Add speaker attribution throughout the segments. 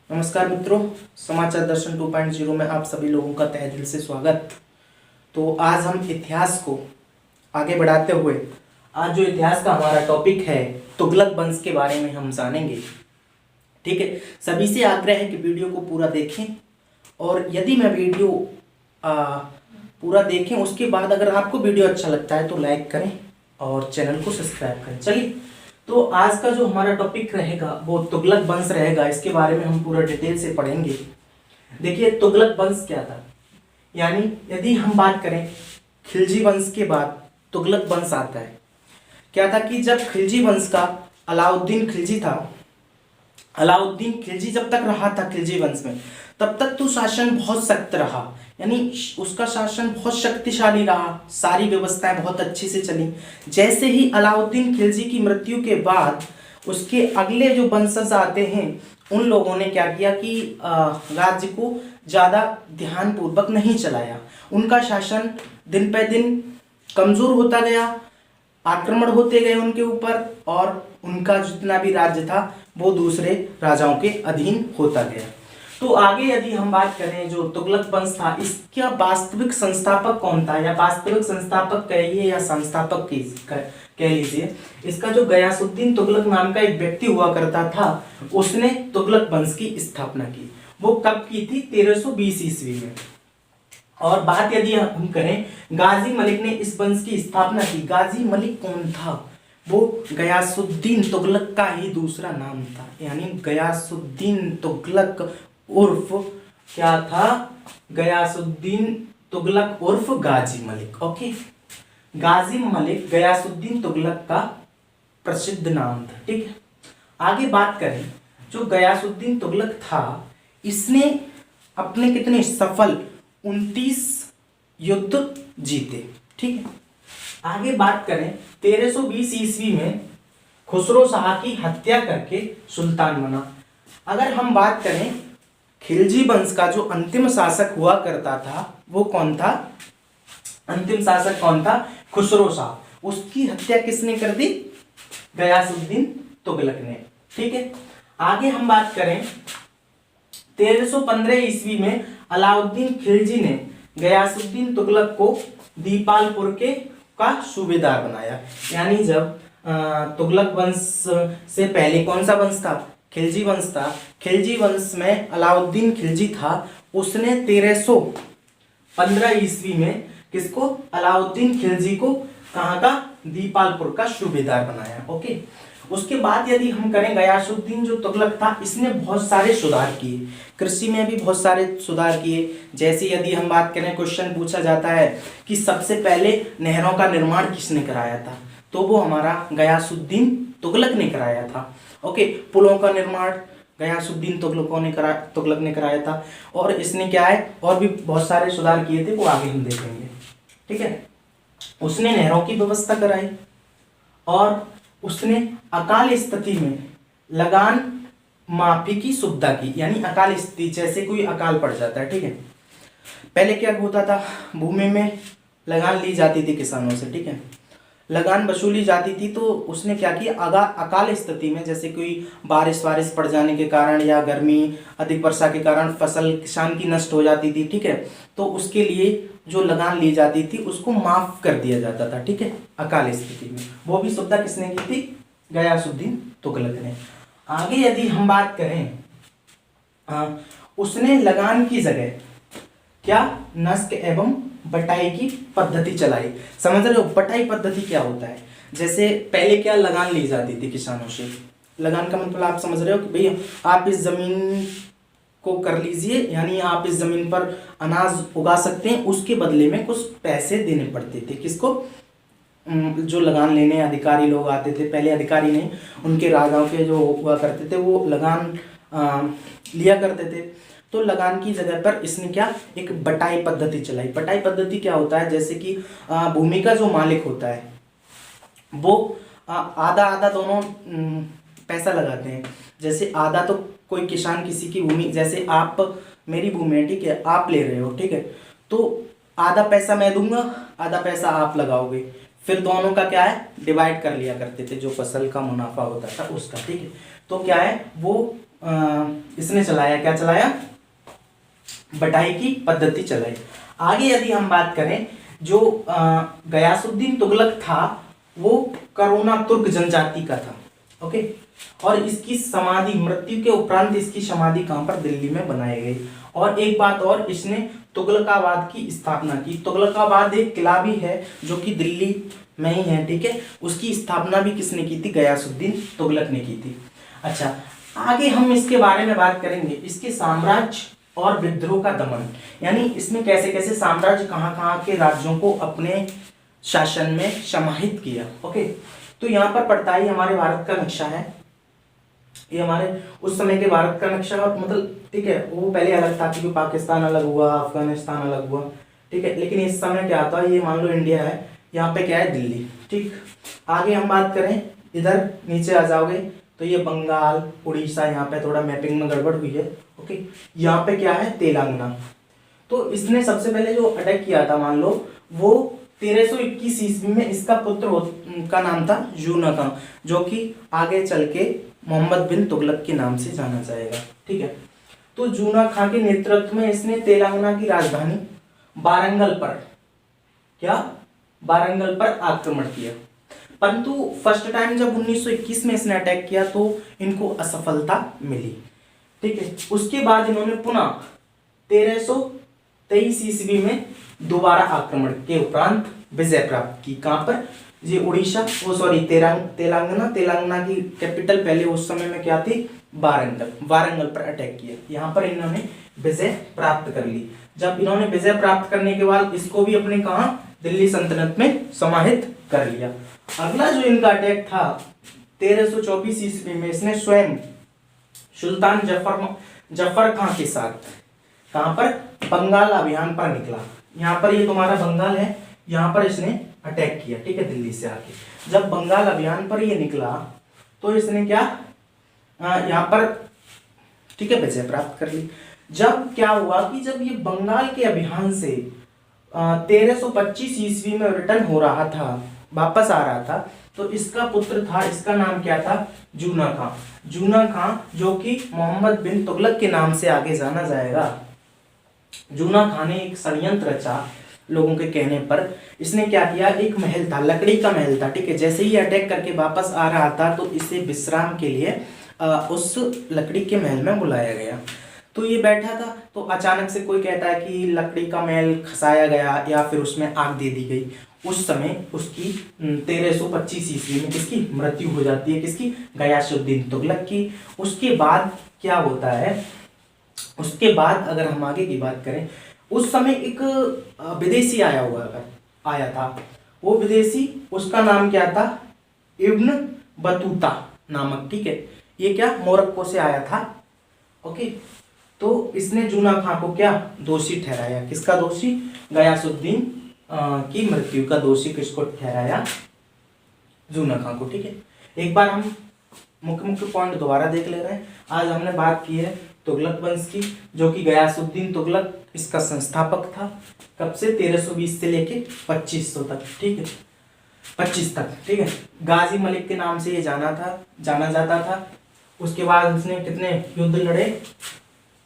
Speaker 1: नमस्कार मित्रों, समाचार दर्शन 2.0 में आप सभी लोगों का तहे दिल से स्वागत। तो आज हम इतिहास को आगे बढ़ाते हुए आज जो इतिहास का हमारा टॉपिक है तुगलक वंश के बारे में हम जानेंगे। ठीक है, सभी से आग्रह है कि वीडियो को पूरा देखें और यदि मैं वीडियो पूरा देखें उसके बाद अगर आपको वीडियो अच्छा लगता है तो लाइक करें और चैनल को सब्सक्राइब करें। चलिए, तो आज का जो हमारा टॉपिक रहेगा वो तुगलक वंश रहेगा। इसके बारे में हम पूरा डिटेल से पढ़ेंगे। देखिए, तुगलक वंश क्या था, यानी यदि हम बात करें खिलजी वंश के बाद तुगलक वंश आता है। क्या था कि जब खिलजी वंश का अलाउद्दीन खिलजी था, अलाउद्दीन खिलजी जब तक रहा था खिलजी वंश में, तब तक तो शासन बहुत सख्त रहा, यानी उसका शासन बहुत शक्तिशाली रहा, सारी व्यवस्थाएं बहुत अच्छे से चली। जैसे ही अलाउद्दीन खिलजी की मृत्यु के बाद उसके अगले जो वंशज आते हैं, उन लोगों ने क्या किया कि राज्य को ज़्यादा ध्यानपूर्वक नहीं चलाया। उनका शासन दिन पे दिन कमज़ोर होता गया, आक्रमण होते गए उनके ऊपर और उनका जितना भी राज्य था वो दूसरे राजाओं के अधीन होता गया। तो आगे यदि हम बात करें जो तुगलक वंश था, इसका वास्तविक संस्थापक कौन था, या वास्तविक संस्थापक कहिए या संस्थापक कह लीजिए, इसका जो गयासुद्दीन तुगलक नाम का एक व्यक्ति हुआ करता था, उसने तुगलक वंश की स्थापना की। वो कब की थी? 1320 ईस्वी में। और बात यदि हम करें गाजी मलिक ने इस वंश की स्थापना की। गाजी मलिक कौन था? वो गयासुद्दीन तुगलक का ही दूसरा नाम था, यानी गयासुद्दीन तुगलक उर्फ क्या था? गयासुद्दीन तुगलक उर्फ गाजी मलिक। ओके, गाजी मलिक गयासुद्दीन तुगलक का प्रसिद्ध नाम था। ठीक है, आगे बात करें जो गयासुद्दीन तुगलक था, इसने अपने कितने सफल 29 युद्ध जीते। ठीक है, आगे बात करें 1320 ईस्वी में खुसरो शाह की हत्या करके सुल्तान बना। अगर हम बात करें खिलजी वंश का जो अंतिम शासक हुआ करता था वो कौन था? अंतिम शासक कौन था? खुसरो शाह। उसकी हत्या किसने कर दी? गयासुद्दीन तुगलक ने। ठीक है, आगे हम बात करें 1315 ईस्वी में अलाउद्दीन खिलजी ने गयासुद्दीन तुगलक को दीपालपुर के का सूबेदार बनाया। यानी जब तुगलक वंश से पहले कौन सा वंश था? खिलजी वंश था। खिलजी वंश में अलाउद्दीन खिलजी था, उसने 1315 ईस्वी में किसको? अलाउद्दीन खिलजी को कहाँ का? दीपालपुर का सूबेदार बनाया। ओके, उसके बाद यदि हम करें गयासुद्दीन जो तुगलक था, इसने बहुत सारे सुधार किए, कृषि में भी बहुत सारे सुधार किए। जैसे यदि हम बात करें, क्वेश्चन पूछा जाता है कि सबसे पहले नहरों का निर्माण किसने कराया था, तो वो हमारा गयासुद्दीन तुगलक ने कराया था। ओके, पुलों का निर्माण गयासुद्दीन तुगलक ने कराया था। और इसने क्या है, और भी बहुत सारे सुधार किए थे, वो आगे हम देखेंगे। ठीक है, उसने नहरों की व्यवस्था कराई और उसने अकाल स्थिति में लगान माफी की सुविधा की। यानी अकाल स्थिति, जैसे कोई अकाल पड़ जाता है, ठीक है, पहले क्या होता था, भूमि में लगान ली जाती थी किसानों से। ठीक है, लगान वसूली जाती थी, तो उसने क्या किया, अकाल स्थिति में जैसे कोई बारिश पड़ जाने के कारण या गर्मी अधिक वर्षा के कारण फसल किसान की नष्ट हो जाती थी। ठीक है, तो उसके लिए जो लगान ली जाती थी उसको माफ कर दिया जाता था। ठीक है, अकाल स्थिति में वो भी सुविधा किसने की थी? गयासुद्दीन तुगलक ने। आगे यदि हम बात करें, उसने लगान की जगह क्या? नस्क एवं बटाई की पद्धति चलाई। समझ रहे हो बटाई पद्धति क्या होता है? जैसे पहले क्या लगान ली जाती थी किसानों से, लगान का मतलब आप समझ रहे हो कि भैया आप इस जमीन को कर लीजिए, यानी आप इस जमीन पर अनाज उगा सकते हैं, उसके बदले में कुछ पैसे देने पड़ते थे। किसको? जो लगान लेने अधिकारी लोग आते थे, पहले अधिकारी नहीं, उनके राजाओं के जो हुआ करते थे वो लगान लिया करते थे। तो लगान की जगह पर इसने क्या? एक बटाई पद्धति चलाई। बटाई पद्धति क्या होता है? जैसे कि भूमि का जो मालिक होता है वो आधा आधा दोनों पैसा लगाते हैं। जैसे आधा तो कोई किसान किसी की भूमि, जैसे आप मेरी भूमि है, ठीक है, आप ले रहे हो, ठीक है, तो आधा पैसा मैं दूंगा, आधा पैसा आप लगाओगे, फिर दोनों का क्या है? डिवाइड कर लिया करते थे, जो फसल का मुनाफा होता था उसका। ठीक है, तो क्या है वो इसने चलाया, क्या चलाया, बटाई की पद्धति चलाई। आगे यदि हम बात करें, जो गयासुद्दीन तुगलक था वो करोना तुर्क जनजाति का था। ओके, और इसकी समाधि, मृत्यु के उपरांत इसकी समाधि कहां पर, दिल्ली में बनाई गई। और एक बात और, इसने तुगलकाबाद की स्थापना की। तुगलकाबाद एक किला भी है जो कि दिल्ली में ही है, ठीक है। उसकी स्थापना भी किसने की थी, गयासुद्दीन तुगलक ने की थी। अच्छा, आगे हम इसके बारे में बात करेंगे, इसके साम्राज्य और विद्रोह का दमन, यानी इसमें कैसे कैसे साम्राज्य कहाँ के राज्यों को अपने शासन में समाहित किया। ओके, तो यहाँ पर पड़ता है हमारे भारत का नक्शा है, ये हमारे उस समय के भारत का नक्शा, मतलब ठीक है, वो पहले अलग था क्योंकि पाकिस्तान अलग हुआ, अफगानिस्तान अलग हुआ, ठीक है। लेकिन इस समय क्या था, ये मान लो इंडिया है, यहाँ पे क्या है, दिल्ली, ठीक। आगे हम बात करें, इधर नीचे आ जाओगे तो ये बंगाल, उड़ीसा, यहाँ पे थोड़ा मैपिंग में गड़बड़ हुई है। ओके, यहाँ पे क्या है, तेलंगाना। तो इसने सबसे पहले जो अटैक किया था, मान लो वो 1321 ईस्वी में, इसका पुत्र का नाम था जूना खां, जो कि आगे चल के मोहम्मद बिन तुगलक के नाम से जाना जाएगा, ठीक है। तो जूना खां के नेतृत्व में इसने तेलंगाना की राजधानी वारंगल पर, क्या, वारंगल पर आक्रमण किया। परंतु फर्स्ट टाइम जब 1921 में इसने अटैक किया तो इनको असफलता मिली, ठीक है। उसके बाद इन्होंने पुनः 1323 ईस्वी में दोबारा आक्रमण के उपरांत विजय प्राप्त की। कहां पर, ये उड़ीसा, ओ सॉरी तेलंगाना की कैपिटल पहले उस समय में क्या थी, वारंगल पर अटैक किया। यहाँ पर इन्होंने विजय प्राप्त कर ली। जब इन्होंने विजय प्राप्त करने के बाद इसको भी अपने कहा, दिल्ली सल्तनत में समाहित कर लिया। अगला जो इनका अटैक था 1324 ईस्वी में, इसने स्वयं सुल्तान जफर खां के साथ कहां पर, बंगाल अभियान पर निकला। यहाँ पर ये तुम्हारा बंगाल है, यहाँ पर इसने अटैक किया, ठीक है, दिल्ली से आके। जब बंगाल अभियान पर ये निकला तो इसने क्या, यहाँ पर, ठीक है, विजय प्राप्त कर ली। जब क्या हुआ कि जब ये बंगाल के अभियान से 1325 ईस्वी में रिटर्न हो रहा था, वापस आ रहा था, तो इसका पुत्र था, इसका नाम क्या था, जूना खां। जूना खां जो कि मोहम्मद बिन तुगलक के नाम से आगे जाना जाएगा। जूना खां ने एक षड्यंत्र रचा लोगों के कहने पर। इसने क्या किया, एक महल था, लकड़ी का महल था, ठीक है। जैसे ही अटैक करके वापस आ रहा था तो इसे विश्राम के लिए उस लकड़ी के महल में बुलाया गया। तो ये बैठा था, तो अचानक से कोई कहता है कि लकड़ी का महल खसाया गया या फिर उसमें आग दे दी गई। उस समय उसकी 1325 ईस्वी में किसकी मृत्यु हो जाती है, किसकी, गयासुद्दीन तुगलक की। उसके बाद क्या होता है, उसके बाद अगर हम आगे की बात करें, उस समय एक विदेशी आया था। वो विदेशी, उसका नाम क्या था, इब्न बतूता नामक, ठीक है। ये क्या, मोरक्को से आया था। ओके, तो इसने जूना खां को क्या, दोषी ठहराया। किसका दोषी, गयासुद्दीन की मृत्यु का दोषी किसको ठहराया, जूना खां को, ठीक है। एक बार हम मुख्य पॉइंट दोबारा देख ले रहे हैं। आज हमने बात की है तुगलक वंश की, जो कि गयासुद्दीन तुगलक इसका संस्थापक था। कब से, 1320 से लेके 2500 तक, ठीक है, 25 तक, ठीक है। गाजी मलिक के नाम से ये जाना जाता था। उसके बाद उसने कितने युद्ध लड़े,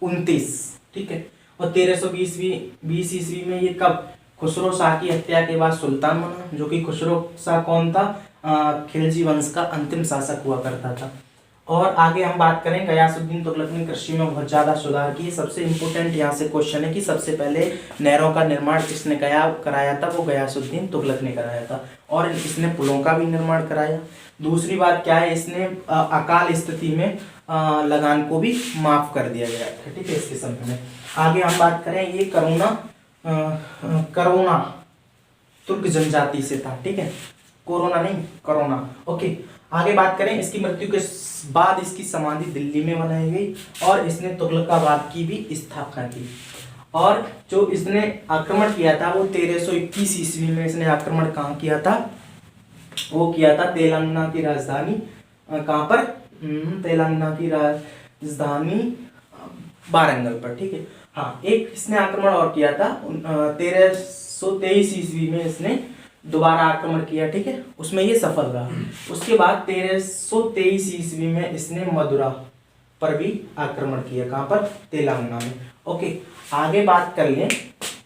Speaker 1: 29, ठीक है। और 1320 ईस्वी में ये कब, खुसरो शाह की हत्या के बाद सुल्तान बना, जो कि खुसरो शाह कौन था, खिलजी वंश का अंतिम शासक हुआ करता था। और आगे हम बात करें, गयासुद्दीन तुगलक ने कृषि में बहुत ज़्यादा सुधार किए। सबसे इम्पोर्टेंट यहाँ से क्वेश्चन है कि सबसे पहले नहरों का निर्माण किसने कराया था, वो गयासुद्दीन तुगलक ने कराया था। और इसने पुलों का भी निर्माण कराया। दूसरी बात क्या है, इसने अकाल स्थिति में लगान को भी माफ कर दिया गया था, ठीक है, इसके समय में। आगे हम बात करें, ये करोना तुर्क जनजाति से था, ठीक है, कोरोना नहीं, करोना। ओके, आगे बात करें, इसकी मृत्यु के बाद इसकी समाधि दिल्ली में बनाई गई और इसने तुगलकाबाद की भी स्थापना की। और जो इसने आक्रमण किया था वो 1321 ईस्वी में इसने आक्रमण कहाँ किया था, वो किया था तेलंगाना की राजधानी, कहाँ पर, तेलंगाना की राजधानी वारंगल पर, ठीक है। हाँ, एक इसने आक्रमण और किया था 1323 ईस्वी में इसने दोबारा आक्रमण किया, ठीक है, उसमें ये सफल रहा। उसके बाद 1323 ईस्वी में इसने पर भी आक्रमण किया। कहाँ पर? तेलंगाना में। ओके, आगे बात कर लें,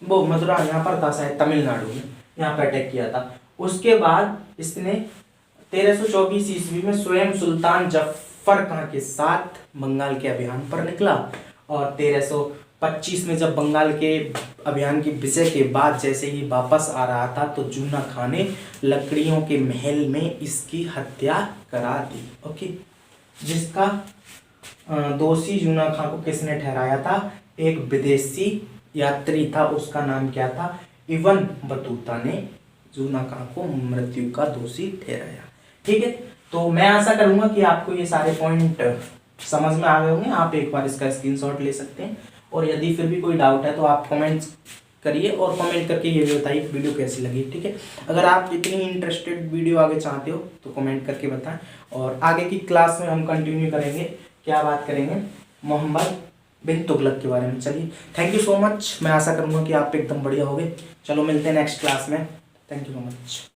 Speaker 1: वो मदुरा यहाँ पर था शायद, तमिलनाडु में, यहाँ पर अटैक किया था। उसके बाद इसने 1324 ईस्वी में स्वयं सुल्तान जफर खां के साथ बंगाल के अभियान पर निकला, और 1325 में जब बंगाल के अभियान की विजय के बाद जैसे ही वापस आ रहा था तो जूना खां ने लकड़ियों के महल में इसकी हत्या करा दी। ओके, जिसका दोषी जूना खां को किसने ठहराया था? एक विदेशी यात्री था, उसका नाम क्या था? इब्न बतूता ने जूना खां को मृत्यु का दोषी ठहराया। ठीक है, तो मैं आशा करूंगा कि आपको ये सारे पॉइंट समझ में आ गए होंगे। आप एक बार इसका स्क्रीनशॉट ले सकते हैं, और यदि फिर भी कोई डाउट है तो आप कमेंट्स करिए, और कमेंट करके ये भी बताइए वीडियो कैसी लगी। ठीक है, अगर आप इतनी इंटरेस्टेड वीडियो आगे चाहते हो तो कमेंट करके बताएं, और आगे की क्लास में हम कंटिन्यू करेंगे। क्या बात करेंगे? मोहम्मद बिन तुगलक के बारे में। चलिए, थैंक यू सो मच। मैं आशा करूंगा कि आप एकदम बढ़िया होगे। चलो मिलते हैं नेक्स्ट क्लास में। Thank you so much.